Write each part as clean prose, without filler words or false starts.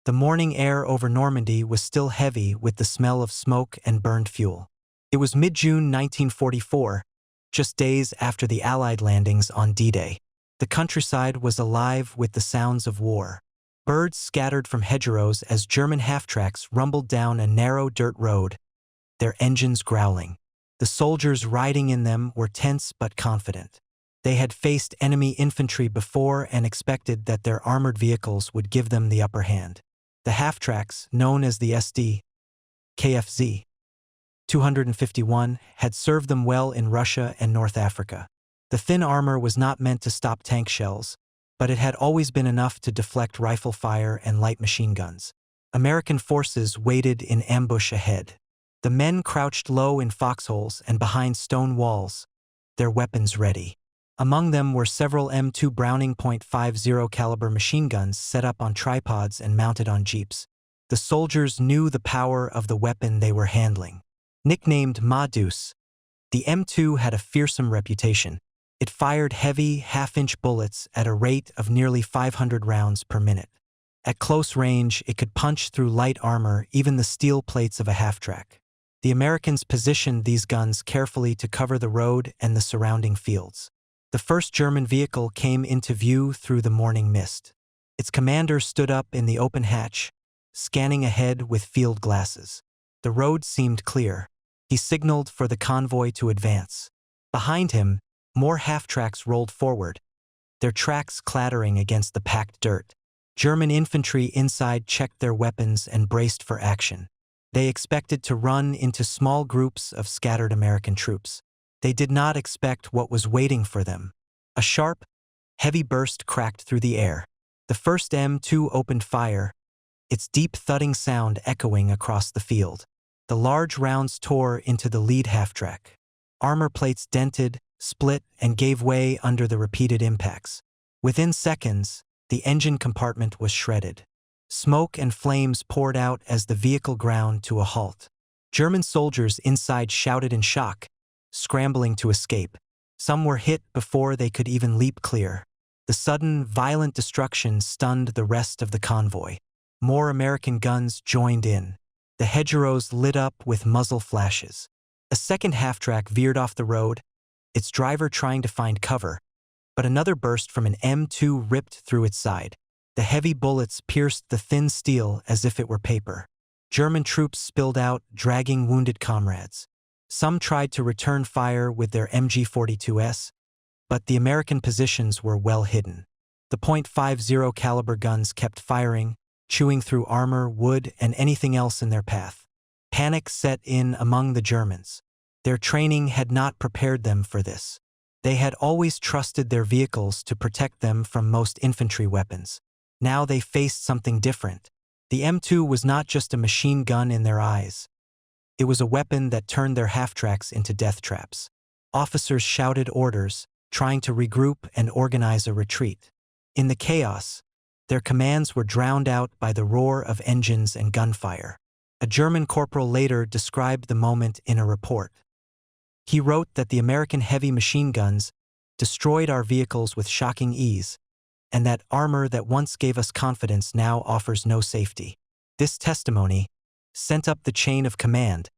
The morning air over Normandy was still heavy with the smell of smoke and burned fuel. It was mid-June 1944, just days after the Allied landings on D-Day. The countryside was alive with the sounds of war. Birds scattered from hedgerows as German half-tracks rumbled down a narrow dirt road, their engines growling. The soldiers riding in them were tense but confident. They had faced enemy infantry before and expected that their armored vehicles would give them the upper hand. The half-tracks, known as the SD, KFZ 251, had served them well in Russia and North Africa. The thin armor was not meant to stop tank shells, but it had always been enough to deflect rifle fire and light machine guns. American forces waited in ambush ahead. The men crouched low in foxholes and behind stone walls, their weapons ready. Among them were several M2 Browning .50 caliber machine guns set up on tripods and mounted on jeeps. The soldiers knew the power of the weapon they were handling. Nicknamed Deuce, the M2 had a fearsome reputation. It fired heavy, half-inch bullets at a rate of nearly 500 rounds per minute. At close range, it could punch through light armor, even the steel plates of a half-track. The Americans positioned these guns carefully to cover the road and the surrounding fields. The first German vehicle came into view through the morning mist. Its commander stood up in the open hatch, scanning ahead with field glasses. The road seemed clear. He signaled for the convoy to advance. Behind him, more half-tracks rolled forward, their tracks clattering against the packed dirt. German infantry inside checked their weapons and braced for action. They expected to run into small groups of scattered American troops. They did not expect what was waiting for them. A sharp, heavy burst cracked through the air. The first M2 opened fire, its deep thudding sound echoing across the field. The large rounds tore into the lead half-track. Armor plates dented, split, and gave way under the repeated impacts. Within seconds, the engine compartment was shredded. Smoke and flames poured out as the vehicle ground to a halt. German soldiers inside shouted in shock, scrambling to escape. Some were hit before they could even leap clear. The sudden, violent destruction stunned the rest of the convoy. More American guns joined in. The hedgerows lit up with muzzle flashes. A second half-track veered off the road, its driver trying to find cover, but another burst from an M2 ripped through its side. The heavy bullets pierced the thin steel as if it were paper. German troops spilled out, dragging wounded comrades. Some tried to return fire with their MG-42s, but the American positions were well hidden. The .50 caliber guns kept firing, chewing through armor, wood, and anything else in their path. Panic set in among the Germans. Their training had not prepared them for this. They had always trusted their vehicles to protect them from most infantry weapons. Now they faced something different. The M2 was not just a machine gun in their eyes. It was a weapon that turned their half-tracks into death traps. Officers shouted orders, trying to regroup and organize a retreat. In the chaos, their commands were drowned out by the roar of engines and gunfire. A German corporal later described the moment in a report. He wrote that the American heavy machine guns destroyed our vehicles with shocking ease, and that armor that once gave us confidence now offers no safety. This testimony sent up the chain of command,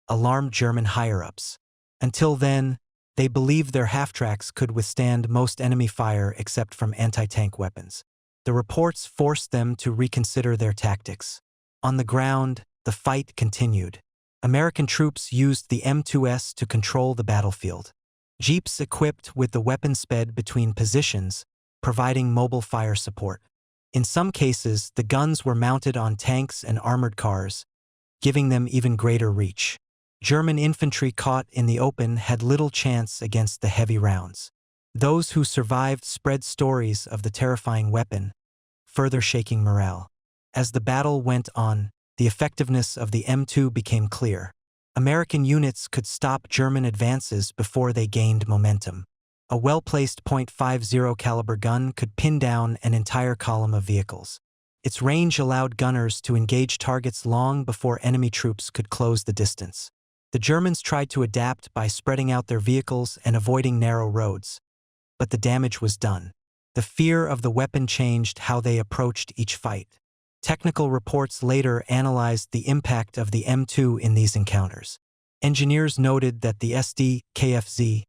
alarmed German higher-ups. Until then, they believed their half-tracks could withstand most enemy fire except from anti-tank weapons. The reports forced them to reconsider their tactics. On the ground, the fight continued. American troops used the M2s to control the battlefield. Jeeps equipped with the weapon sped between positions, providing mobile fire support. In some cases, the guns were mounted on tanks and armored cars, giving them even greater reach. German infantry caught in the open had little chance against the heavy rounds. Those who survived spread stories of the terrifying weapon, further shaking morale. As the battle went on, the effectiveness of the M2 became clear. American units could stop German advances before they gained momentum. A well-placed .50 caliber gun could pin down an entire column of vehicles. Its range allowed gunners to engage targets long before enemy troops could close the distance. The Germans tried to adapt by spreading out their vehicles and avoiding narrow roads, but the damage was done. The fear of the weapon changed how they approached each fight. Technical reports later analyzed the impact of the M2 in these encounters. Engineers noted that the SD-KFZ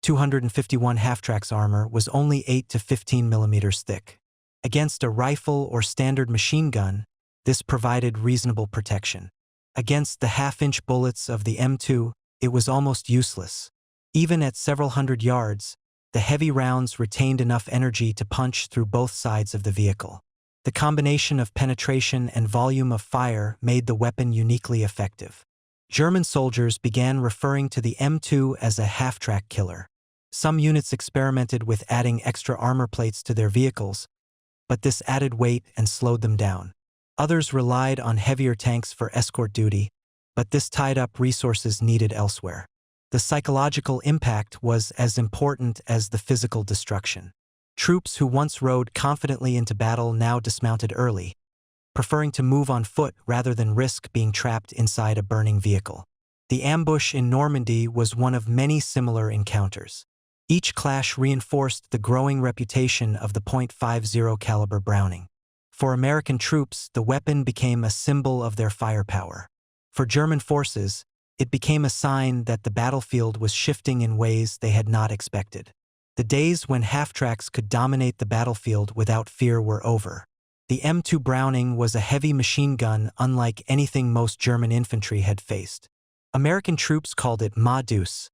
251 Halftracks armor was only 8 to 15 millimeters thick. Against a rifle or standard machine gun, this provided reasonable protection. Against the half-inch bullets of the M2, it was almost useless. Even at several hundred yards, the heavy rounds retained enough energy to punch through both sides of the vehicle. The combination of penetration and volume of fire made the weapon uniquely effective. German soldiers began referring to the M2 as a half-track killer. Some units experimented with adding extra armor plates to their vehicles, but this added weight and slowed them down. Others relied on heavier tanks for escort duty, but this tied up resources needed elsewhere. The psychological impact was as important as the physical destruction. Troops who once rode confidently into battle now dismounted early, preferring to move on foot rather than risk being trapped inside a burning vehicle. The ambush in Normandy was one of many similar encounters. Each clash reinforced the growing reputation of the .50 caliber Browning. For American troops, the weapon became a symbol of their firepower. For German forces, it became a sign that the battlefield was shifting in ways they had not expected. The days when half-tracks could dominate the battlefield without fear were over. The M2 Browning was a heavy machine gun unlike anything most German infantry had faced. American troops called it Deuce,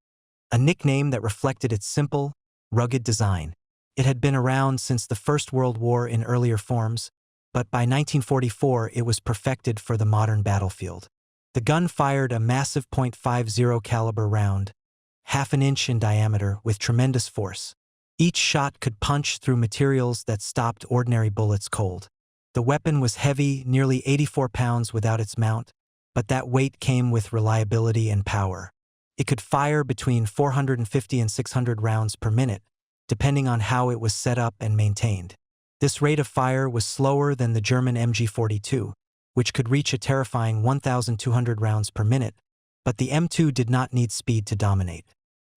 a nickname that reflected its simple, rugged design. It had been around since the First World War in earlier forms, but by 1944 it was perfected for the modern battlefield. The gun fired a massive .50 caliber round, half an inch in diameter, with tremendous force. Each shot could punch through materials that stopped ordinary bullets cold. The weapon was heavy, nearly 84 pounds without its mount, but that weight came with reliability and power. It could fire between 450 and 600 rounds per minute, depending on how it was set up and maintained. This rate of fire was slower than the German MG42, which could reach a terrifying 1,200 rounds per minute, but the M2 did not need speed to dominate.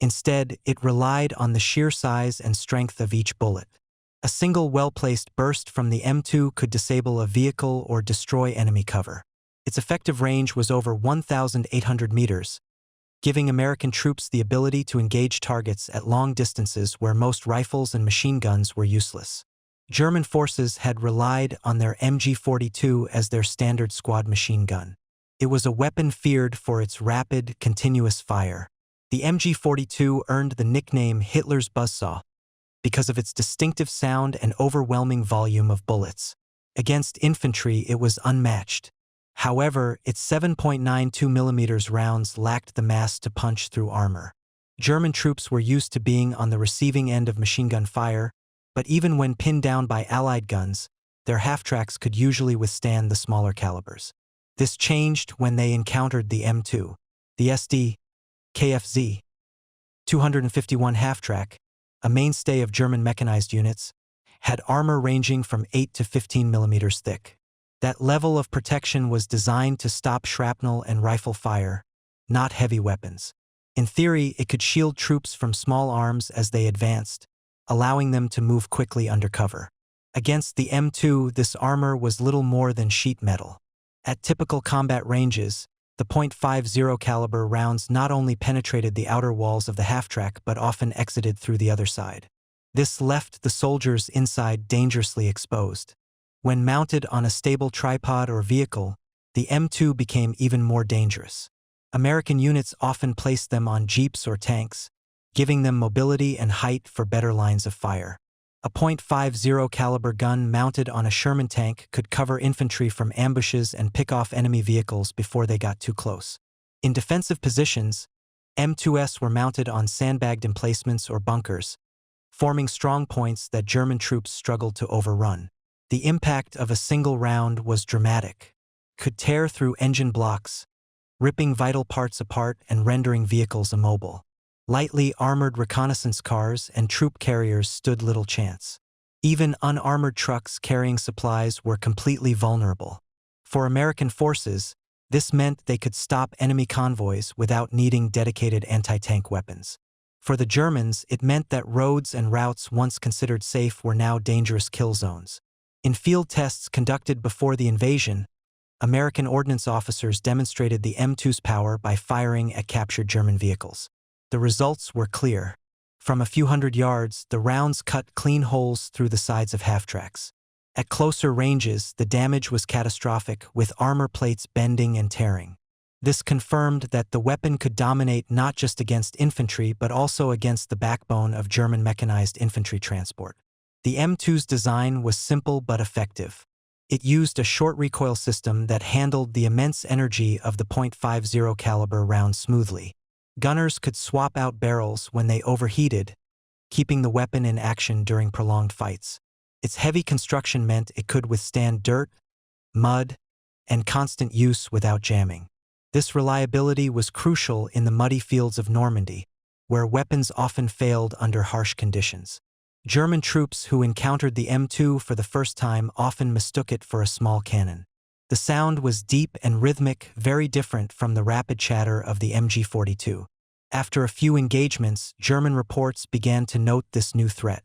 Instead, it relied on the sheer size and strength of each bullet. A single well-placed burst from the M2 could disable a vehicle or destroy enemy cover. Its effective range was over 1,800 meters, giving American troops the ability to engage targets at long distances where most rifles and machine guns were useless. German forces had relied on their MG42 as their standard squad machine gun. It was a weapon feared for its rapid, continuous fire. The MG42 earned the nickname Hitler's buzzsaw because of its distinctive sound and overwhelming volume of bullets. Against infantry, it was unmatched. However, its 7.92 mm rounds lacked the mass to punch through armor. German troops were used to being on the receiving end of machine gun fire, but even when pinned down by Allied guns, their half-tracks could usually withstand the smaller calibers. This changed when they encountered the M2. The SD-KFZ 251 half-track, a mainstay of German mechanized units, had armor ranging from 8 to 15 millimeters thick. That level of protection was designed to stop shrapnel and rifle fire, not heavy weapons. In theory, it could shield troops from small arms as they advanced, allowing them to move quickly under cover. Against the M2, this armor was little more than sheet metal. At typical combat ranges, the .50 caliber rounds not only penetrated the outer walls of the half-track but often exited through the other side. This left the soldiers inside dangerously exposed. When mounted on a stable tripod or vehicle, the M2 became even more dangerous. American units often placed them on jeeps or tanks, giving them mobility and height for better lines of fire. A .50 caliber gun mounted on a Sherman tank could cover infantry from ambushes and pick off enemy vehicles before they got too close. In defensive positions, M2s were mounted on sandbagged emplacements or bunkers, forming strong points that German troops struggled to overrun. The impact of a single round was dramatic. Could tear through engine blocks, ripping vital parts apart and rendering vehicles immobile. Lightly armored reconnaissance cars and troop carriers stood little chance. Even unarmored trucks carrying supplies were completely vulnerable. For American forces, this meant they could stop enemy convoys without needing dedicated anti-tank weapons. For the Germans, it meant that roads and routes once considered safe were now dangerous kill zones. In field tests conducted before the invasion, American ordnance officers demonstrated the M2's power by firing at captured German vehicles. The results were clear. From a few hundred yards, the rounds cut clean holes through the sides of half-tracks. At closer ranges, the damage was catastrophic, with armor plates bending and tearing. This confirmed that the weapon could dominate not just against infantry but also against the backbone of German mechanized infantry transport. The M2's design was simple but effective. It used a short recoil system that handled the immense energy of the .50 caliber round smoothly. Gunners could swap out barrels when they overheated, keeping the weapon in action during prolonged fights. Its heavy construction meant it could withstand dirt, mud, and constant use without jamming. This reliability was crucial in the muddy fields of Normandy, where weapons often failed under harsh conditions. German troops who encountered the M2 for the first time often mistook it for a small cannon. The sound was deep and rhythmic, very different from the rapid chatter of the MG-42. After a few engagements, German reports began to note this new threat.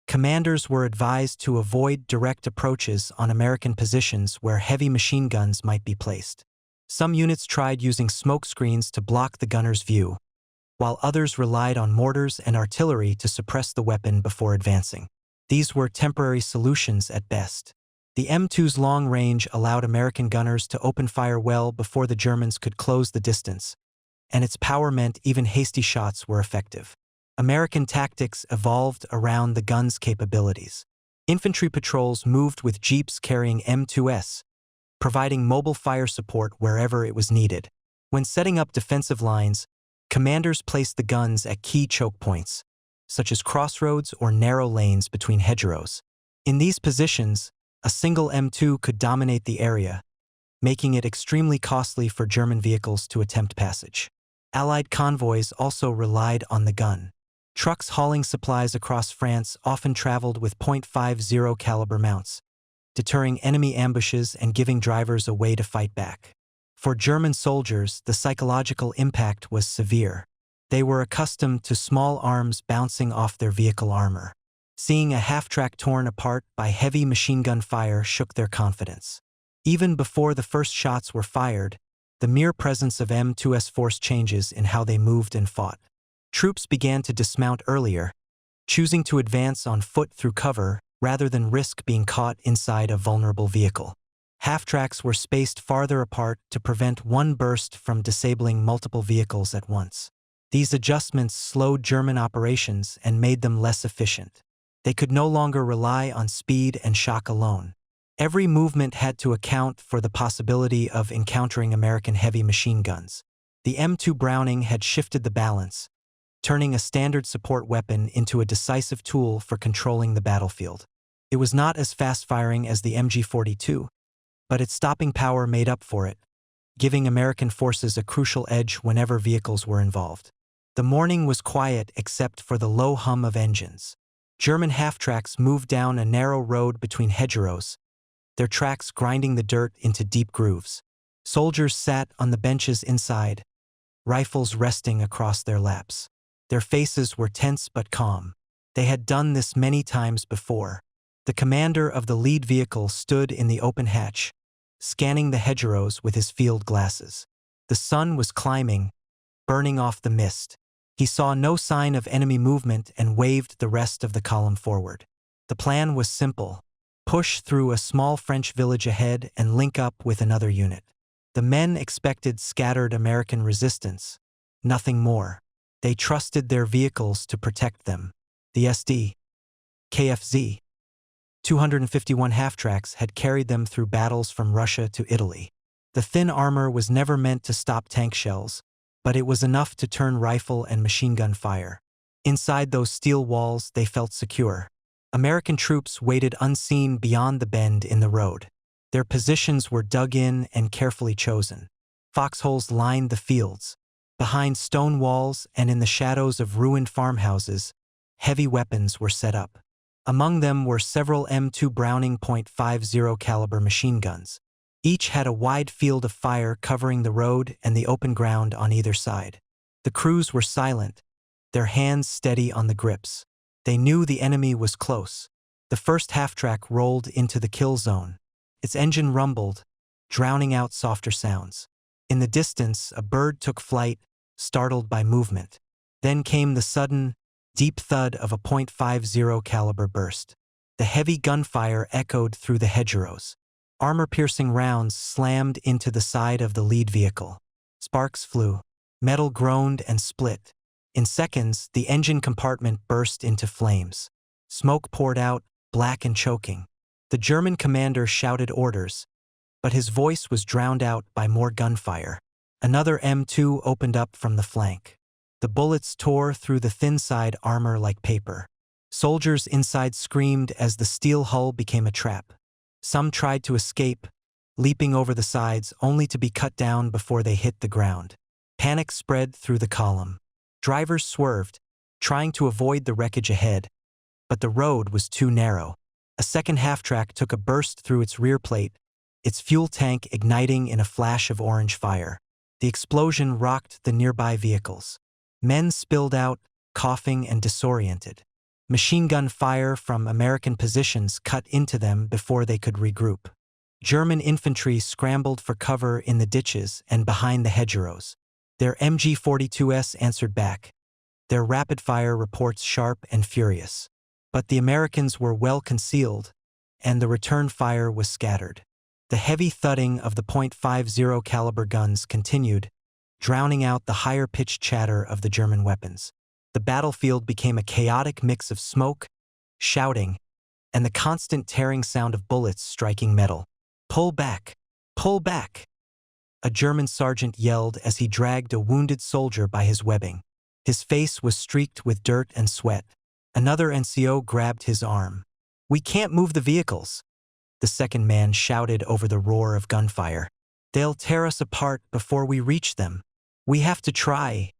Commanders were advised to avoid direct approaches on American positions where heavy machine guns might be placed. Some units tried using smoke screens to block the gunner's view, while others relied on mortars and artillery to suppress the weapon before advancing. These were temporary solutions at best. The M2's long range allowed American gunners to open fire well before the Germans could close the distance, and its power meant even hasty shots were effective. American tactics evolved around the gun's capabilities. Infantry patrols moved with jeeps carrying M2s, providing mobile fire support wherever it was needed. When setting up defensive lines, commanders placed the guns at key choke points, such as crossroads or narrow lanes between hedgerows. In these positions, a single M2 could dominate the area, making it extremely costly for German vehicles to attempt passage. Allied convoys also relied on the gun. Trucks hauling supplies across France often traveled with .50 caliber mounts, deterring enemy ambushes and giving drivers a way to fight back. For German soldiers, the psychological impact was severe. They were accustomed to small arms bouncing off their vehicle armor. Seeing a half-track torn apart by heavy machine gun fire shook their confidence. Even before the first shots were fired, the mere presence of M2s forced changes in how they moved and fought. Troops began to dismount earlier, choosing to advance on foot through cover rather than risk being caught inside a vulnerable vehicle. Half-tracks were spaced farther apart to prevent one burst from disabling multiple vehicles at once. These adjustments slowed German operations and made them less efficient. They could no longer rely on speed and shock alone. Every movement had to account for the possibility of encountering American heavy machine guns. The M2 Browning had shifted the balance, turning a standard support weapon into a decisive tool for controlling the battlefield. It was not as fast-firing as the MG-42, but its stopping power made up for it, giving American forces a crucial edge whenever vehicles were involved. The morning was quiet except for the low hum of engines. German half-tracks moved down a narrow road between hedgerows, their tracks grinding the dirt into deep grooves. Soldiers sat on the benches inside, rifles resting across their laps. Their faces were tense but calm. They had done this many times before. The commander of the lead vehicle stood in the open hatch, scanning the hedgerows with his field glasses. The sun was climbing, burning off the mist. He saw no sign of enemy movement and waved the rest of the column forward. The plan was simple: push through a small French village ahead and link up with another unit. The men expected scattered American resistance, nothing more. They trusted their vehicles to protect them. The SD, KFZ, 251 half-tracks had carried them through battles from Russia to Italy. The thin armor was never meant to stop tank shells, but it was enough to turn rifle and machine gun fire. Inside those steel walls, they felt secure. American troops waited unseen beyond the bend in the road. Their positions were dug in and carefully chosen. Foxholes lined the fields. Behind stone walls and in the shadows of ruined farmhouses, heavy weapons were set up. Among them were several M2 Browning .50 caliber machine guns. Each had a wide field of fire covering the road and the open ground on either side. The crews were silent, their hands steady on the grips. They knew the enemy was close, The first half-track rolled into the kill zone. Its engine rumbled, drowning out softer sounds. In the distance, a bird took flight, startled by movement. Then came the sudden, deep thud of a .50 caliber burst. The heavy gunfire echoed through the hedgerows. Armor-piercing rounds slammed into the side of the lead vehicle. Sparks flew. Metal groaned and split. In seconds, the engine compartment burst into flames. Smoke poured out, black and choking. The German commander shouted orders, but his voice was drowned out by more gunfire. Another M2 opened up from the flank. The bullets tore through the thin-side armor like paper. Soldiers inside screamed as the steel hull became a trap. Some tried to escape, leaping over the sides only to be cut down before they hit the ground. Panic spread through the column. Drivers swerved, trying to avoid the wreckage ahead, but the road was too narrow. A second half-track took a burst through its rear plate, its fuel tank igniting in a flash of orange fire. The explosion rocked the nearby vehicles. Men spilled out, coughing and disoriented. Machine gun fire from American positions cut into them before they could regroup. German infantry scrambled for cover in the ditches and behind the hedgerows. Their MG-42s answered back, their rapid-fire reports sharp and furious. But the Americans were well concealed, and the return fire was scattered. The heavy thudding of the .50 caliber guns continued, drowning out the higher-pitched chatter of the German weapons. The battlefield became a chaotic mix of smoke, shouting, and the constant tearing sound of bullets striking metal. "Pull back! Pull back!" A German sergeant yelled as he dragged a wounded soldier by his webbing. His face was streaked with dirt and sweat. Another NCO grabbed his arm. "We can't move the vehicles," the second man shouted over the roar of gunfire. "They'll tear us apart before we reach them." "We have to try,"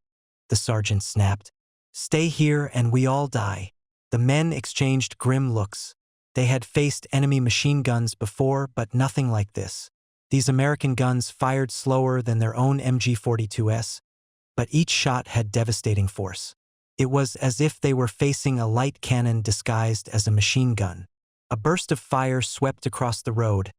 the sergeant snapped. "Stay here and we all die." The men exchanged grim looks. They had faced enemy machine guns before, but nothing like this. These American guns fired slower than their own MG-42s, but each shot had devastating force. It was as if they were facing a light cannon disguised as a machine gun. A burst of fire swept across the road,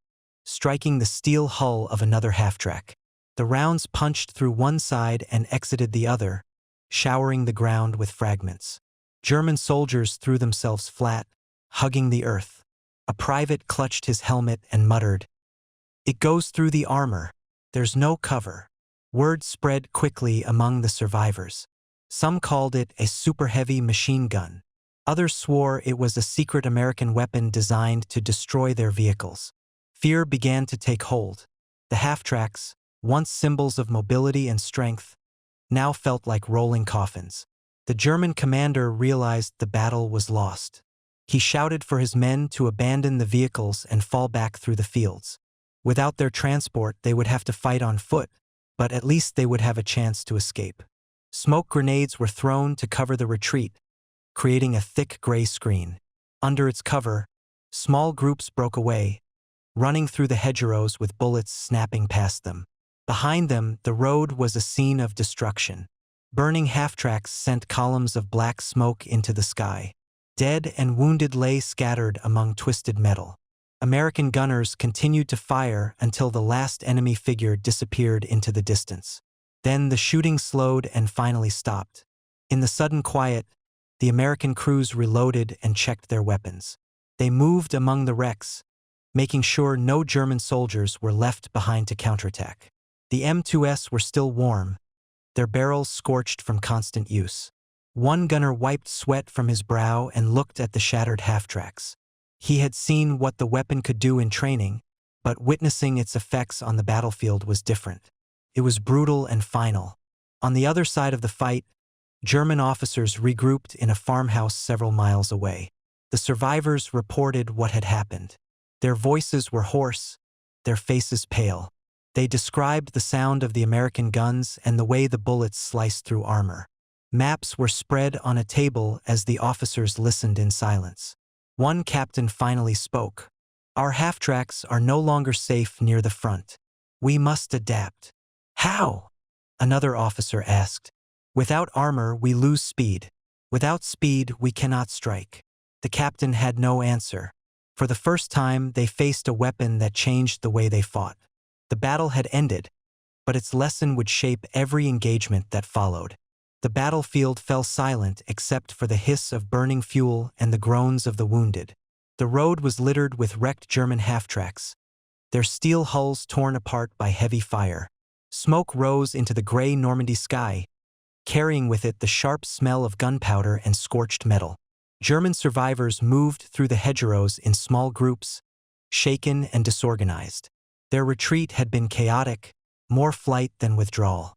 striking the steel hull of another half-track. The rounds punched through one side and exited the other, showering the ground with fragments. German soldiers threw themselves flat, hugging the earth. A private clutched his helmet and muttered, "It goes through the armor. There's no cover." Word spread quickly among the survivors. Some called it a super-heavy machine gun. Others swore it was a secret American weapon designed to destroy their vehicles. Fear began to take hold. The half-tracks, once symbols of mobility and strength, now felt like rolling coffins. The German commander realized the battle was lost. He shouted for his men to abandon the vehicles and fall back through the fields. Without their transport, they would have to fight on foot, but at least they would have a chance to escape. Smoke grenades were thrown to cover the retreat, creating a thick gray screen. Under its cover, small groups broke away, running through the hedgerows with bullets snapping past them. Behind them, the road was a scene of destruction. Burning half-tracks sent columns of black smoke into the sky. Dead and wounded lay scattered among twisted metal. American gunners continued to fire until the last enemy figure disappeared into the distance. Then the shooting slowed and finally stopped. In the sudden quiet, the American crews reloaded and checked their weapons. They moved among the wrecks, making sure no German soldiers were left behind to counterattack. The M2s were still warm, their barrels scorched from constant use. One gunner wiped sweat from his brow and looked at the shattered half-tracks. He had seen what the weapon could do in training, but witnessing its effects on the battlefield was different. It was brutal and final. On the other side of the fight, German officers regrouped in a farmhouse several miles away. The survivors reported what had happened. Their voices were hoarse, their faces pale. They described the sound of the American guns and the way the bullets sliced through armor. Maps were spread on a table as the officers listened in silence. One captain finally spoke. "Our half-tracks are no longer safe near the front. We must adapt." "How?" another officer asked. "Without armor, we lose speed. Without speed, we cannot strike." The captain had no answer. For the first time, they faced a weapon that changed the way they fought. The battle had ended, but its lesson would shape every engagement that followed. The battlefield fell silent except for the hiss of burning fuel and the groans of the wounded. The road was littered with wrecked German half-tracks, their steel hulls torn apart by heavy fire. Smoke rose into the gray Normandy sky, carrying with it the sharp smell of gunpowder and scorched metal. German survivors moved through the hedgerows in small groups, shaken and disorganized. Their retreat had been chaotic, more flight than withdrawal.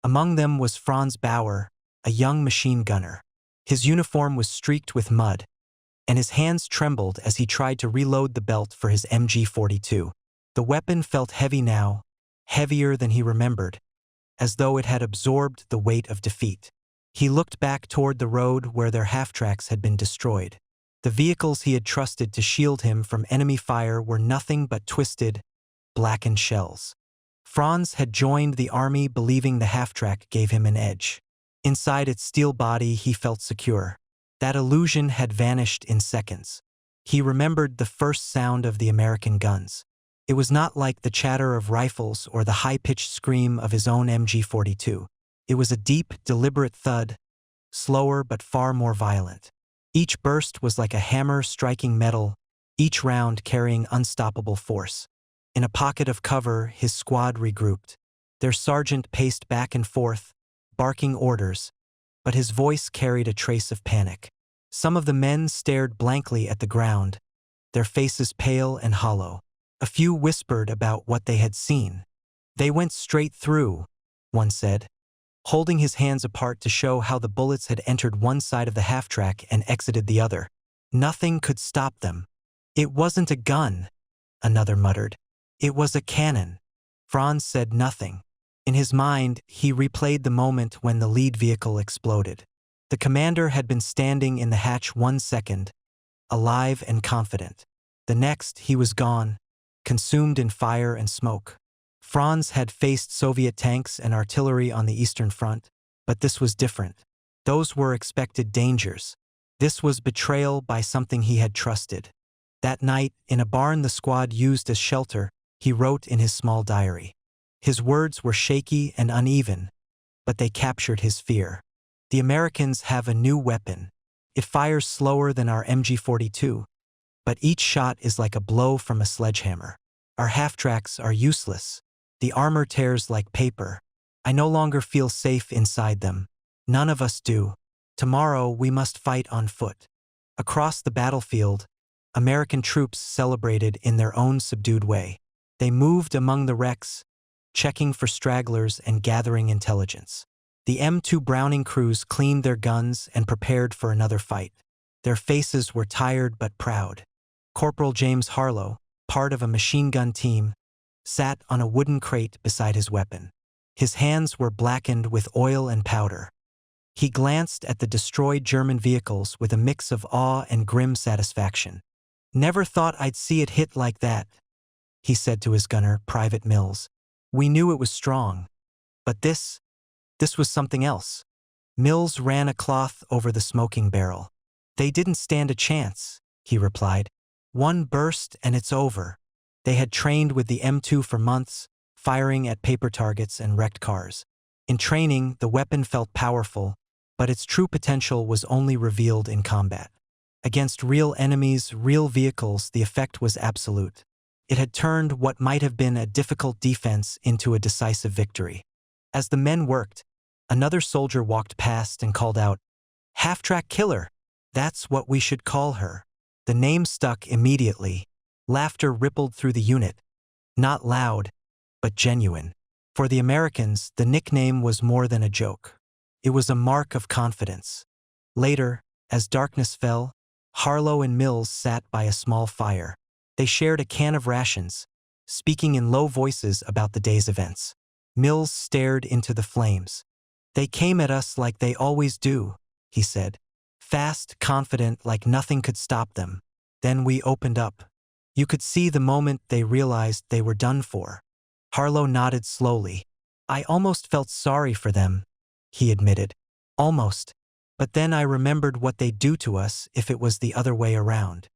Among them was Franz Bauer, a young machine gunner. His uniform was streaked with mud, and his hands trembled as he tried to reload the belt for his MG-42. The weapon felt heavy now, heavier than he remembered, as though it had absorbed the weight of defeat. He looked back toward the road where their half-tracks had been destroyed. The vehicles he had trusted to shield him from enemy fire were nothing but twisted, blackened shells. Franz had joined the army believing the half-track gave him an edge. Inside its steel body he felt secure. That illusion had vanished in seconds. He remembered the first sound of the American guns. It was not like the chatter of rifles or the high-pitched scream of his own MG-42. It was a deep, deliberate thud, slower but far more violent. Each burst was like a hammer striking metal, each round carrying unstoppable force. In a pocket of cover, his squad regrouped. Their sergeant paced back and forth, barking orders, but his voice carried a trace of panic. Some of the men stared blankly at the ground, their faces pale and hollow. A few whispered about what they had seen. "They went straight through," one said, holding his hands apart to show how the bullets had entered one side of the half-track and exited the other. "Nothing could stop them." "It wasn't a gun," another muttered. "It was a cannon." Franz said nothing. In his mind, he replayed the moment when the lead vehicle exploded. The commander had been standing in the hatch 1 second, alive and confident. The next, he was gone, consumed in fire and smoke. Franz had faced Soviet tanks and artillery on the Eastern Front, but this was different. Those were expected dangers. This was betrayal by something he had trusted. That night, in a barn the squad used as shelter, he wrote in his small diary. His words were shaky and uneven, but they captured his fear. "The Americans have a new weapon. It fires slower than our MG-42, but each shot is like a blow from a sledgehammer. Our half-tracks are useless. The armor tears like paper. I no longer feel safe inside them. None of us do. Tomorrow we must fight on foot." Across the battlefield, American troops celebrated in their own subdued way. They moved among the wrecks, checking for stragglers and gathering intelligence. The M2 Browning crews cleaned their guns and prepared for another fight. Their faces were tired but proud. Corporal James Harlow, part of a machine gun team, sat on a wooden crate beside his weapon. His hands were blackened with oil and powder. He glanced at the destroyed German vehicles with a mix of awe and grim satisfaction. "Never thought I'd see it hit like that," he said to his gunner, Private Mills. "We knew it was strong. But this was something else." Mills ran a cloth over the smoking barrel. "They didn't stand a chance," he replied. "One burst and it's over." They had trained with the M2 for months, firing at paper targets and wrecked cars. In training, the weapon felt powerful, but its true potential was only revealed in combat. Against real enemies, real vehicles, the effect was absolute. It had turned what might have been a difficult defense into a decisive victory. As the men worked, another soldier walked past and called out, "Half-track killer! That's what we should call her." The name stuck immediately. Laughter rippled through the unit. Not loud, but genuine. For the Americans, the nickname was more than a joke. It was a mark of confidence. Later, as darkness fell, Harlow and Mills sat by a small fire. They shared a can of rations, speaking in low voices about the day's events. Mills stared into the flames. "They came at us like they always do," he said. "Fast, confident, like nothing could stop them. Then we opened up. You could see the moment they realized they were done for." Harlow nodded slowly. "I almost felt sorry for them," he admitted. "Almost. But then I remembered what they'd do to us if it was the other way around.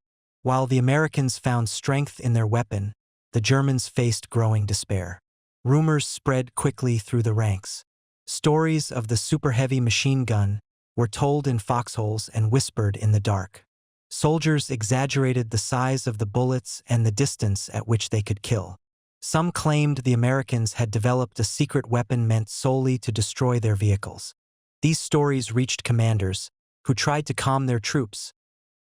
While the Americans found strength in their weapon, the Germans faced growing despair. Rumors spread quickly through the ranks. Stories of the super-heavy machine gun were told in foxholes and whispered in the dark. Soldiers exaggerated the size of the bullets and the distance at which they could kill. Some claimed the Americans had developed a secret weapon meant solely to destroy their vehicles. These stories reached commanders, who tried to calm their troops.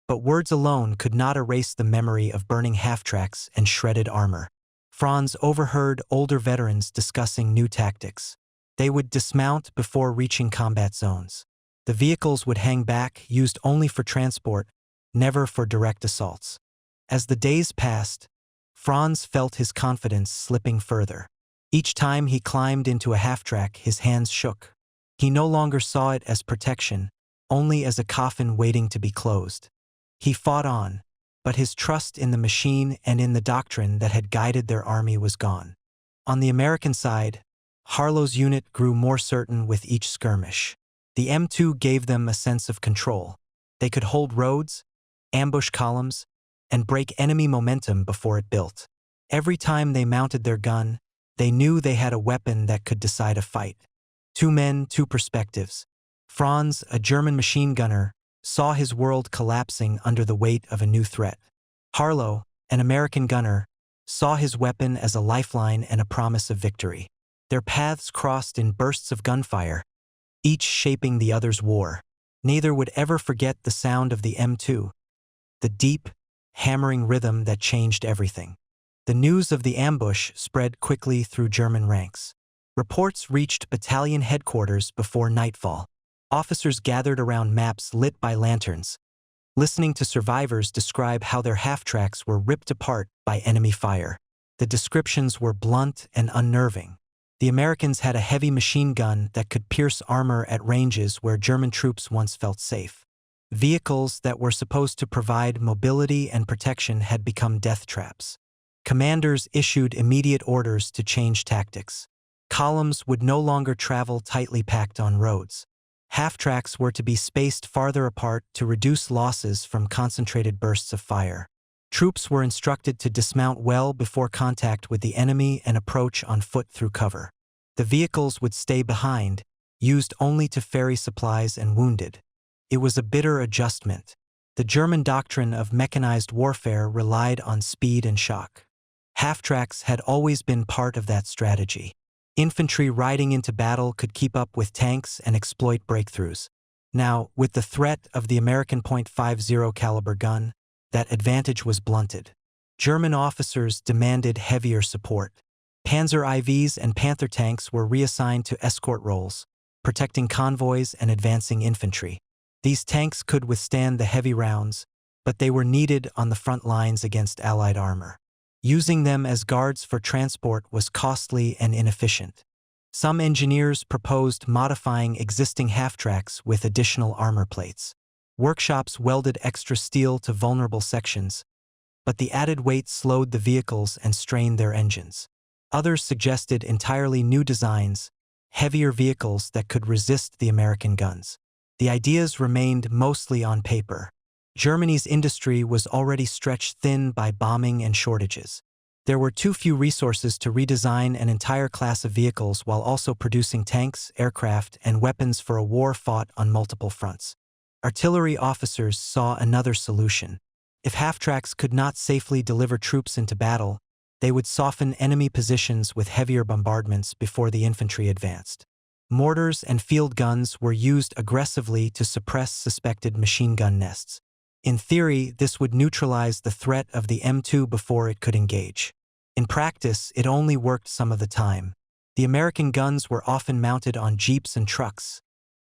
But words alone could not erase the memory of burning half-tracks and shredded armor. Franz overheard older veterans discussing new tactics. They would dismount before reaching combat zones. The vehicles would hang back, used only for transport, never for direct assaults. As the days passed, Franz felt his confidence slipping further. Each time he climbed into a half-track, his hands shook. He no longer saw it as protection, only as a coffin waiting to be closed. He fought on, but his trust in the machine and in the doctrine that had guided their army was gone. On the American side, Harlow's unit grew more certain with each skirmish. The M2 gave them a sense of control. They could hold roads, ambush columns, and break enemy momentum before it built. Every time they mounted their gun, they knew they had a weapon that could decide a fight. 2 men, 2 perspectives. Franz, a German machine gunner, saw his world collapsing under the weight of a new threat. Harlow, an American gunner, saw his weapon as a lifeline and a promise of victory. Their paths crossed in bursts of gunfire, each shaping the other's war. Neither would ever forget the sound of the M2, the deep, hammering rhythm that changed everything. The news of the ambush spread quickly through German ranks. Reports reached battalion headquarters before nightfall. Officers gathered around maps lit by lanterns, listening to survivors describe how their half-tracks were ripped apart by enemy fire. The descriptions were blunt and unnerving. The Americans had a heavy machine gun that could pierce armor at ranges where German troops once felt safe. Vehicles that were supposed to provide mobility and protection had become death traps. Commanders issued immediate orders to change tactics. Columns would no longer travel tightly packed on roads. Half-tracks were to be spaced farther apart to reduce losses from concentrated bursts of fire. Troops were instructed to dismount well before contact with the enemy and approach on foot through cover. The vehicles would stay behind, used only to ferry supplies and wounded. It was a bitter adjustment. The German doctrine of mechanized warfare relied on speed and shock. Half-tracks had always been part of that strategy. Infantry riding into battle could keep up with tanks and exploit breakthroughs. Now, with the threat of the American .50 caliber gun, that advantage was blunted. German officers demanded heavier support. Panzer IVs and Panther tanks were reassigned to escort roles, protecting convoys and advancing infantry. These tanks could withstand the heavy rounds, but they were needed on the front lines against Allied armor. Using them as guards for transport was costly and inefficient. Some engineers proposed modifying existing half-tracks with additional armor plates. Workshops welded extra steel to vulnerable sections, but the added weight slowed the vehicles and strained their engines. Others suggested entirely new designs, heavier vehicles that could resist the American guns. The ideas remained mostly on paper. Germany's industry was already stretched thin by bombing and shortages. There were too few resources to redesign an entire class of vehicles while also producing tanks, aircraft, and weapons for a war fought on multiple fronts. Artillery officers saw another solution. If half-tracks could not safely deliver troops into battle, they would soften enemy positions with heavier bombardments before the infantry advanced. Mortars and field guns were used aggressively to suppress suspected machine gun nests. In theory, this would neutralize the threat of the M2 before it could engage. In practice, it only worked some of the time. The American guns were often mounted on jeeps and trucks,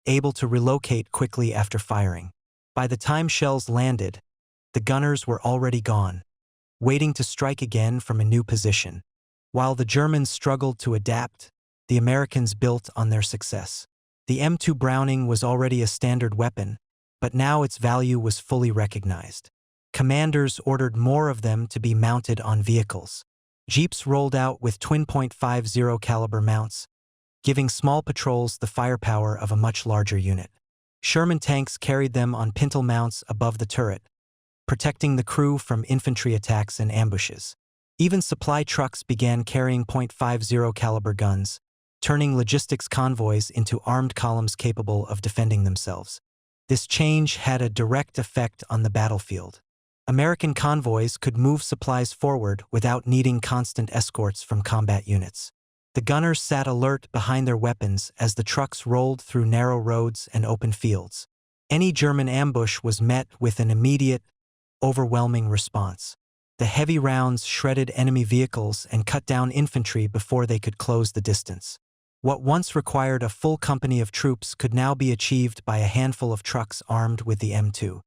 able to relocate quickly after firing. By the time shells landed, the gunners were already gone, waiting to strike again from a new position. While the Germans struggled to adapt, the Americans built on their success. The M2 Browning was already a standard weapon, but now its value was fully recognized. Commanders ordered more of them to be mounted on vehicles. Jeeps rolled out with twin .50 caliber mounts, giving small patrols the firepower of a much larger unit. Sherman tanks carried them on pintle mounts above the turret, protecting the crew from infantry attacks and ambushes. Even supply trucks began carrying .50 caliber guns, turning logistics convoys into armed columns capable of defending themselves. This change had a direct effect on the battlefield. American convoys could move supplies forward without needing constant escorts from combat units. The gunners sat alert behind their weapons as the trucks rolled through narrow roads and open fields. Any German ambush was met with an immediate, overwhelming response. The heavy rounds shredded enemy vehicles and cut down infantry before they could close the distance. What once required a full company of troops could now be achieved by a handful of trucks armed with the M2.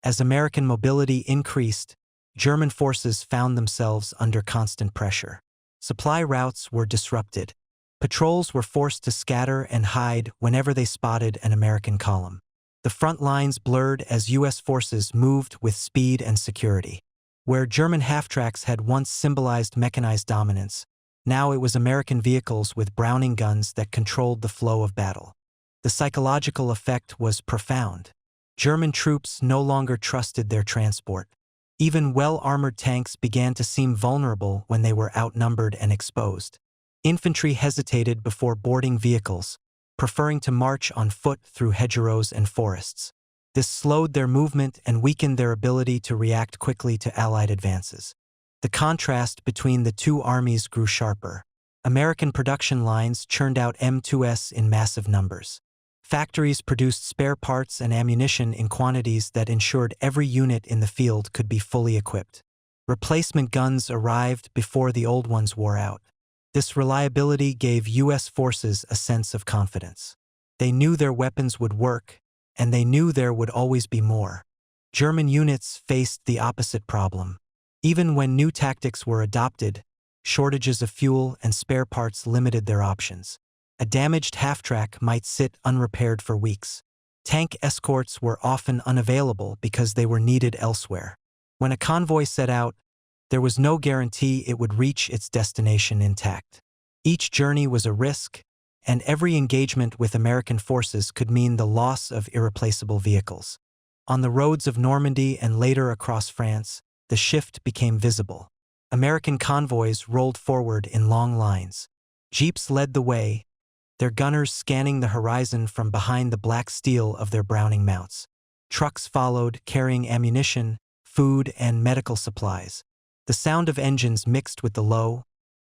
As American mobility increased, German forces found themselves under constant pressure. Supply routes were disrupted. Patrols were forced to scatter and hide whenever they spotted an American column. The front lines blurred as U.S. forces moved with speed and security. Where German half-tracks had once symbolized mechanized dominance, now it was American vehicles with Browning guns that controlled the flow of battle. The psychological effect was profound. German troops no longer trusted their transport. Even well-armored tanks began to seem vulnerable when they were outnumbered and exposed. Infantry hesitated before boarding vehicles, preferring to march on foot through hedgerows and forests. This slowed their movement and weakened their ability to react quickly to Allied advances. The contrast between the two armies grew sharper. American production lines churned out M2s in massive numbers. Factories produced spare parts and ammunition in quantities that ensured every unit in the field could be fully equipped. Replacement guns arrived before the old ones wore out. This reliability gave U.S. forces a sense of confidence. They knew their weapons would work, and they knew there would always be more. German units faced the opposite problem. Even when new tactics were adopted, shortages of fuel and spare parts limited their options. A damaged half-track might sit unrepaired for weeks. Tank escorts were often unavailable because they were needed elsewhere. When a convoy set out, there was no guarantee it would reach its destination intact. Each journey was a risk, and every engagement with American forces could mean the loss of irreplaceable vehicles. On the roads of Normandy and later across France, the shift became visible. American convoys rolled forward in long lines. Jeeps led the way, their gunners scanning the horizon from behind the black steel of their Browning mounts. Trucks followed, carrying ammunition, food, and medical supplies. The sound of engines mixed with the low,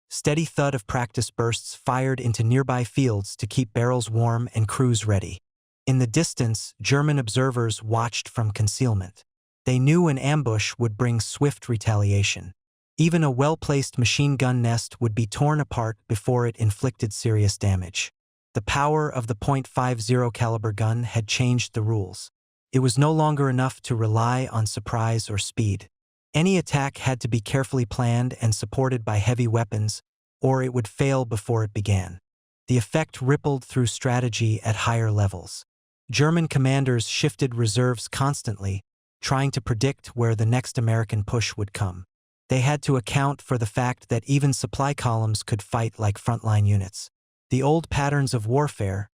steady thud of practice bursts fired into nearby fields to keep barrels warm and crews ready. In the distance, German observers watched from concealment. They knew an ambush would bring swift retaliation. Even a well-placed machine gun nest would be torn apart before it inflicted serious damage. The power of the .50 caliber gun had changed the rules. It was no longer enough to rely on surprise or speed. Any attack had to be carefully planned and supported by heavy weapons, or it would fail before it began. The effect rippled through strategy at higher levels. German commanders shifted reserves constantly, trying to predict where the next American push would come. They had to account for the fact that even supply columns could fight like frontline units. The old patterns of warfare,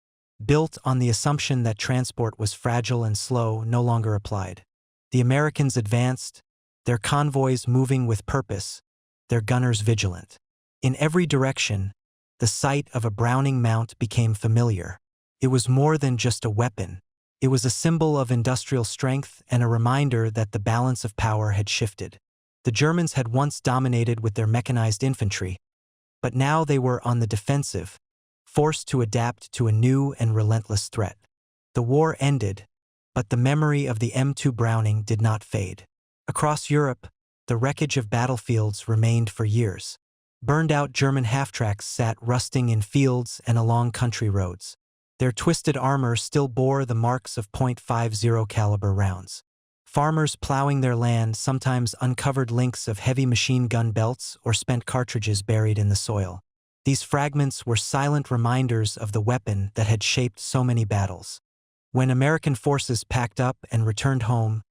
built on the assumption that transport was fragile and slow, no longer applied. The Americans advanced, their convoys moving with purpose, their gunners vigilant. In every direction, the sight of a Browning mount became familiar. It was more than just a weapon. It was a symbol of industrial strength and a reminder that the balance of power had shifted. The Germans had once dominated with their mechanized infantry, but now they were on the defensive, forced to adapt to a new and relentless threat. The war ended, but the memory of the M2 Browning did not fade. Across Europe, the wreckage of battlefields remained for years. Burned-out German half-tracks sat rusting in fields and along country roads. Their twisted armor still bore the marks of .50 caliber rounds. Farmers plowing their land sometimes uncovered links of heavy machine gun belts or spent cartridges buried in the soil. These fragments were silent reminders of the weapon that had shaped so many battles. When American forces packed up and returned home,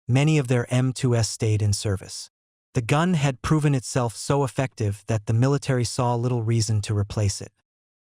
many of their M2s stayed in service. The gun had proven itself so effective that the military saw little reason to replace it.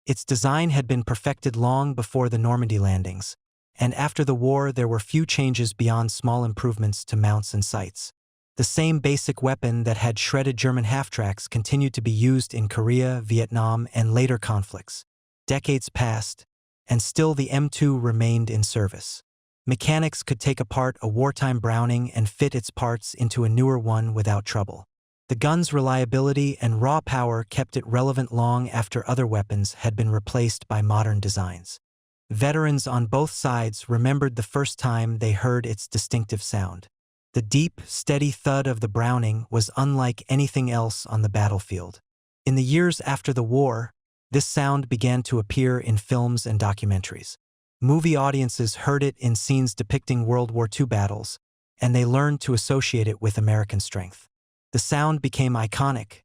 Its design had been perfected long before the Normandy landings, and after the war there were few changes beyond small improvements to mounts and sights. The same basic weapon that had shredded German half-tracks continued to be used in Korea, Vietnam, and later conflicts. Decades passed, and still the M2 remained in service. Mechanics could take apart a wartime Browning and fit its parts into a newer one without trouble. The gun's reliability and raw power kept it relevant long after other weapons had been replaced by modern designs. Veterans on both sides remembered the first time they heard its distinctive sound. The deep, steady thud of the Browning was unlike anything else on the battlefield. In the years after the war, this sound began to appear in films and documentaries. Movie audiences heard it in scenes depicting World War II battles, and they learned to associate it with American strength. The sound became iconic,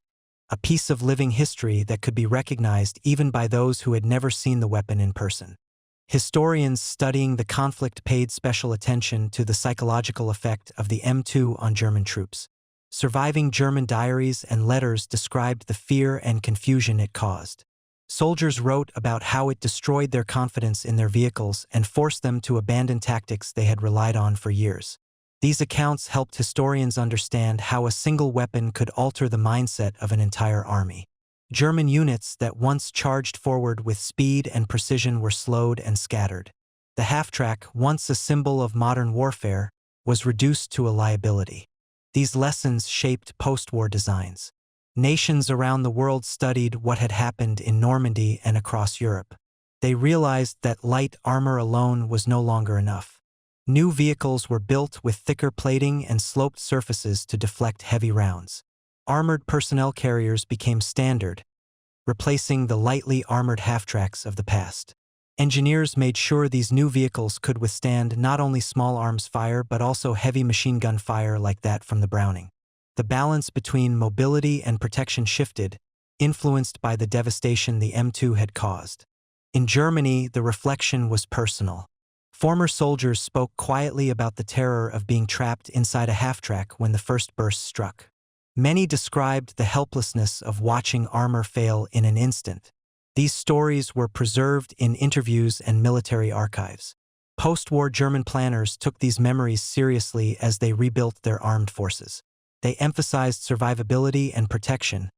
a piece of living history that could be recognized even by those who had never seen the weapon in person. Historians studying the conflict paid special attention to the psychological effect of the M2 on German troops. Surviving German diaries and letters described the fear and confusion it caused. Soldiers wrote about how it destroyed their confidence in their vehicles and forced them to abandon tactics they had relied on for years. These accounts helped historians understand how a single weapon could alter the mindset of an entire army. German units that once charged forward with speed and precision were slowed and scattered. The half-track, once a symbol of modern warfare, was reduced to a liability. These lessons shaped post-war designs. Nations around the world studied what had happened in Normandy and across Europe. They realized that light armor alone was no longer enough. New vehicles were built with thicker plating and sloped surfaces to deflect heavy rounds. Armored personnel carriers became standard, replacing the lightly armored half-tracks of the past. Engineers made sure these new vehicles could withstand not only small arms fire but also heavy machine gun fire like that from the Browning. The balance between mobility and protection shifted, influenced by the devastation the M2 had caused. In Germany, the reflection was personal. Former soldiers spoke quietly about the terror of being trapped inside a half-track when the first burst struck. Many described the helplessness of watching armor fail in an instant. These stories were preserved in interviews and military archives. Post-war German planners took these memories seriously as they rebuilt their armed forces. They emphasized survivability and protection,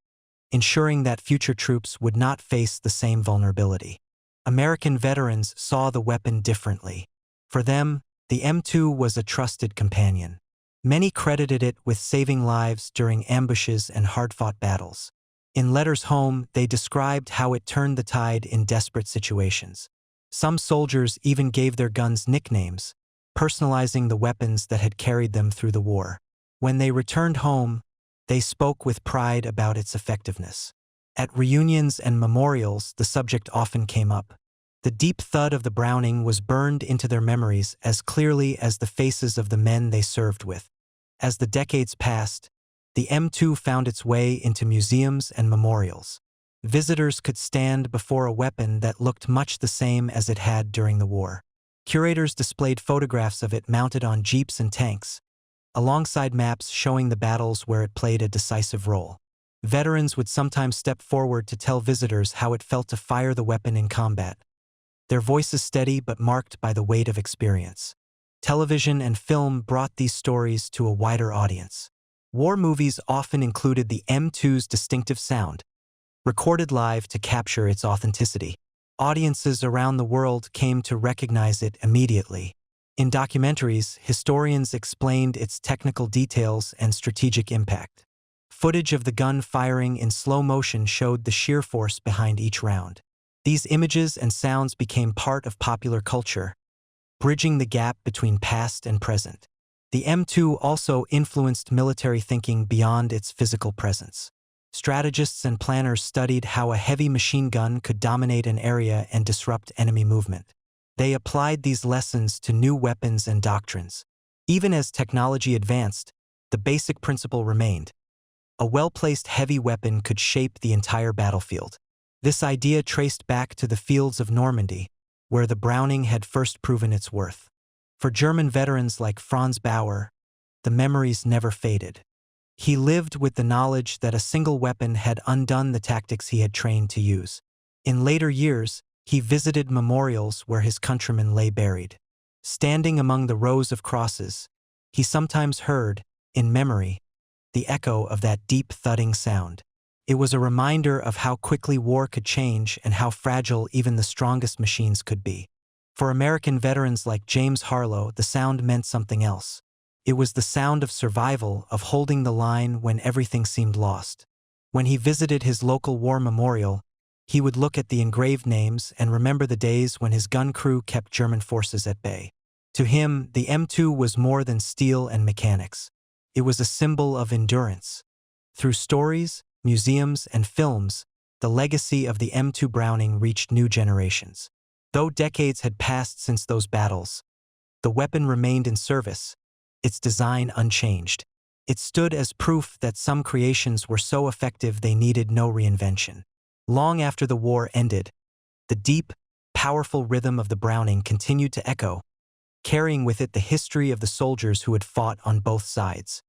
ensuring that future troops would not face the same vulnerability. American veterans saw the weapon differently. For them, the M2 was a trusted companion. Many credited it with saving lives during ambushes and hard-fought battles. In letters home, they described how it turned the tide in desperate situations. Some soldiers even gave their guns nicknames, personalizing the weapons that had carried them through the war. When they returned home, they spoke with pride about its effectiveness. At reunions and memorials, the subject often came up. The deep thud of the Browning was burned into their memories as clearly as the faces of the men they served with. As the decades passed, the M2 found its way into museums and memorials. Visitors could stand before a weapon that looked much the same as it had during the war. Curators displayed photographs of it mounted on jeeps and tanks, alongside maps showing the battles where it played a decisive role. Veterans would sometimes step forward to tell visitors how it felt to fire the weapon in combat, their voices steady but marked by the weight of experience. Television and film brought these stories to a wider audience. War movies often included the M2's distinctive sound, recorded live to capture its authenticity. Audiences around the world came to recognize it immediately. In documentaries, historians explained its technical details and strategic impact. Footage of the gun firing in slow motion showed the sheer force behind each round. These images and sounds became part of popular culture, bridging the gap between past and present. The M2 also influenced military thinking beyond its physical presence. Strategists and planners studied how a heavy machine gun could dominate an area and disrupt enemy movement. They applied these lessons to new weapons and doctrines. Even as technology advanced, the basic principle remained. A well-placed heavy weapon could shape the entire battlefield. This idea traced back to the fields of Normandy, where the Browning had first proven its worth. For German veterans like Franz Bauer, the memories never faded. He lived with the knowledge that a single weapon had undone the tactics he had trained to use. In later years, he visited memorials where his countrymen lay buried. Standing among the rows of crosses, he sometimes heard, in memory, the echo of that deep thudding sound. It was a reminder of how quickly war could change and how fragile even the strongest machines could be. For American veterans like James Harlow, the sound meant something else. It was the sound of survival, of holding the line when everything seemed lost. When he visited his local war memorial, he would look at the engraved names and remember the days when his gun crew kept German forces at bay. To him, the M2 was more than steel and mechanics. It was a symbol of endurance. Through stories, museums, and films, the legacy of the M2 Browning reached new generations. Though decades had passed since those battles, the weapon remained in service, its design unchanged. It stood as proof that some creations were so effective they needed no reinvention. Long after the war ended, the deep, powerful rhythm of the Browning continued to echo, carrying with it the history of the soldiers who had fought on both sides.